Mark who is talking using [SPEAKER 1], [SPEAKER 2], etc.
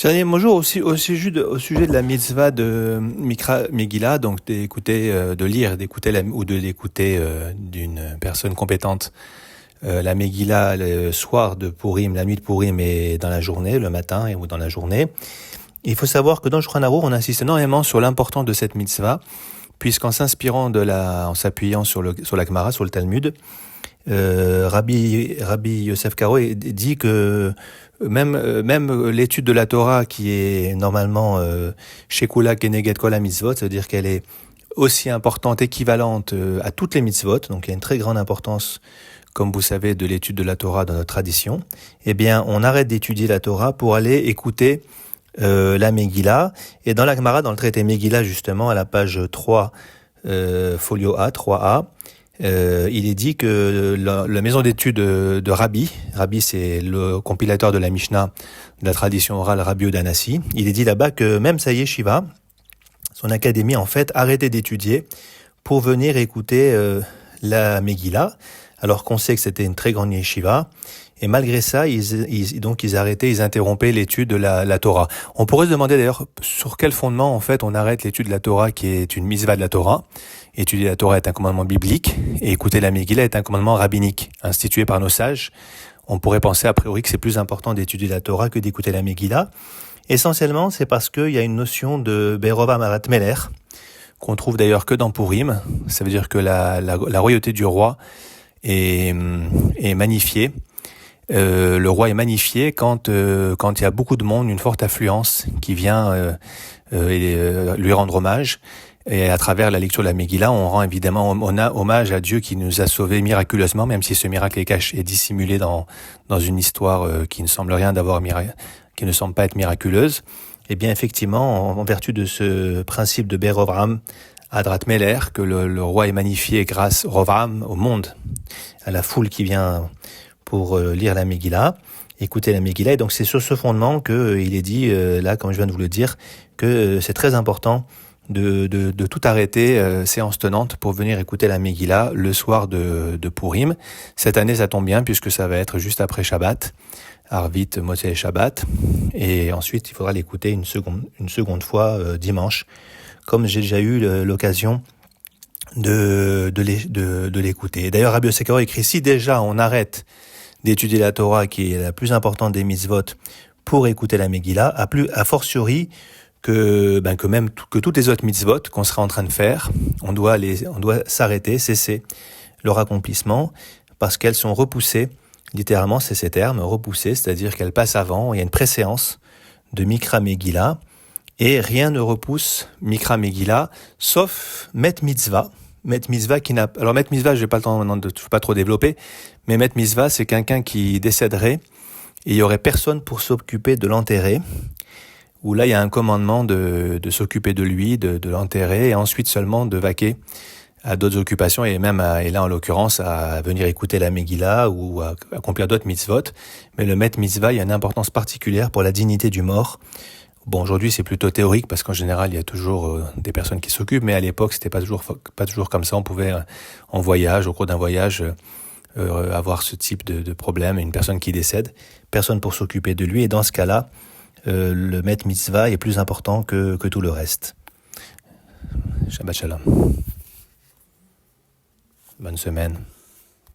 [SPEAKER 1] Dernier bonjour aussi au sujet de la mitzvah de Mikra Megillah, donc d'écouter, de lire, ou de l'écouter d'une personne compétente. La Megillah le soir de Purim, la nuit de Purim et dans la journée, le matin ou dans la journée. Il faut savoir que dans le Shulchan Arour, on insiste énormément sur l'importance de cette mitzvah, puisqu'en s'appuyant sur la Gemara, sur le Talmud, Rabbi Yosef Karo dit que même l'étude de la Torah qui est normalement Shekula Keneged Kol HaMitzvot, c'est-à-dire qu'elle est aussi importante, équivalente à toutes les mitzvot, donc il y a une très grande importance, comme vous savez, de l'étude de la Torah dans notre tradition. Eh bien, on arrête d'étudier la Torah pour aller écouter la Megillah. Et dans la Gemara, dans le traité Megillah, justement, à la page 3, folio A, 3A, il est dit que la maison d'études de Rabbi, c'est le compilateur de la Mishnah, de la tradition orale Rabbi Yehuda Hanassi, il est dit là-bas que même sa yeshiva, son académie en fait, arrêtait d'étudier pour venir écouter la Megillah, alors qu'on sait que c'était une très grande yeshiva. Et malgré ça, ils interrompaient l'étude de la Torah. On pourrait se demander d'ailleurs sur quel fondement en fait on arrête l'étude de la Torah, qui est une mitzvah de la Torah. Étudier la Torah est un commandement biblique et écouter la Megillah est un commandement rabbinique institué par nos sages. On pourrait penser a priori que c'est plus important d'étudier la Torah que d'écouter la Megillah. Essentiellement, c'est parce qu'il y a une notion de Berova Marat Meler qu'on trouve d'ailleurs que dans Purim. Ça veut dire que la royauté du roi est magnifiée. Le roi est magnifié quand il y a beaucoup de monde, une forte affluence qui vient lui rendre hommage. Et à travers la lecture de la Megillah, on rend évidemment hommage à Dieu qui nous a sauvés miraculeusement, même si ce miracle est dissimulé dans une histoire qui ne semble qui ne semble pas être miraculeuse. Eh bien, effectivement, en vertu de ce principe de Ber Rovram Adrat Meler, que le roi est magnifié grâce Rovram au monde, à la foule qui vient pour lire la Megillah, écouter la Megillah. Et donc c'est sur ce fondement qu'il est dit, là, comme je viens de vous le dire, que c'est très important de tout arrêter, séance tenante, pour venir écouter la Megillah le soir de Purim. Cette année, ça tombe bien, puisque ça va être juste après Shabbat, Arvit, Motzei Shabbat. Et ensuite, il faudra l'écouter une seconde fois dimanche, comme j'ai déjà eu l'occasion de l'écouter. D'ailleurs, Rabbi Yosef Karo écrit, si déjà on arrête d'étudier la Torah, qui est la plus importante des mitzvot, pour écouter la Megillah, a fortiori que toutes les autres mitzvot qu'on sera en train de faire, on doit s'arrêter, cesser leur accomplissement, parce qu'elles sont repoussées, littéralement c'est ces termes, repoussées, c'est-à-dire qu'elles passent avant, il y a une préséance de Mikra Megillah, et rien ne repousse Mikra Megillah, sauf Met Mitzvah. Met Mitzvah Met Mitzvah, je vais pas le temps maintenant je vais pas trop développer, mais Met Mitzvah, c'est quelqu'un qui décéderait, et il y aurait personne pour s'occuper de l'enterrer, où là il y a un commandement de s'occuper de lui, de l'enterrer, et ensuite seulement de vaquer à d'autres occupations, et là en l'occurrence à venir écouter la Megillah ou à accomplir d'autres mitzvot. Mais le Met Mitzvah, il y a une importance particulière pour la dignité du mort. Bon, aujourd'hui c'est plutôt théorique, parce qu'en général il y a toujours des personnes qui s'occupent, mais à l'époque c'était pas toujours comme ça. On pouvait en voyage, au cours d'un voyage, avoir ce type de problème, une personne qui décède, personne pour s'occuper de lui, et dans ce cas-là, le Met Mitzvah est plus important que tout le reste. Shabbat Shalom. Bonne semaine.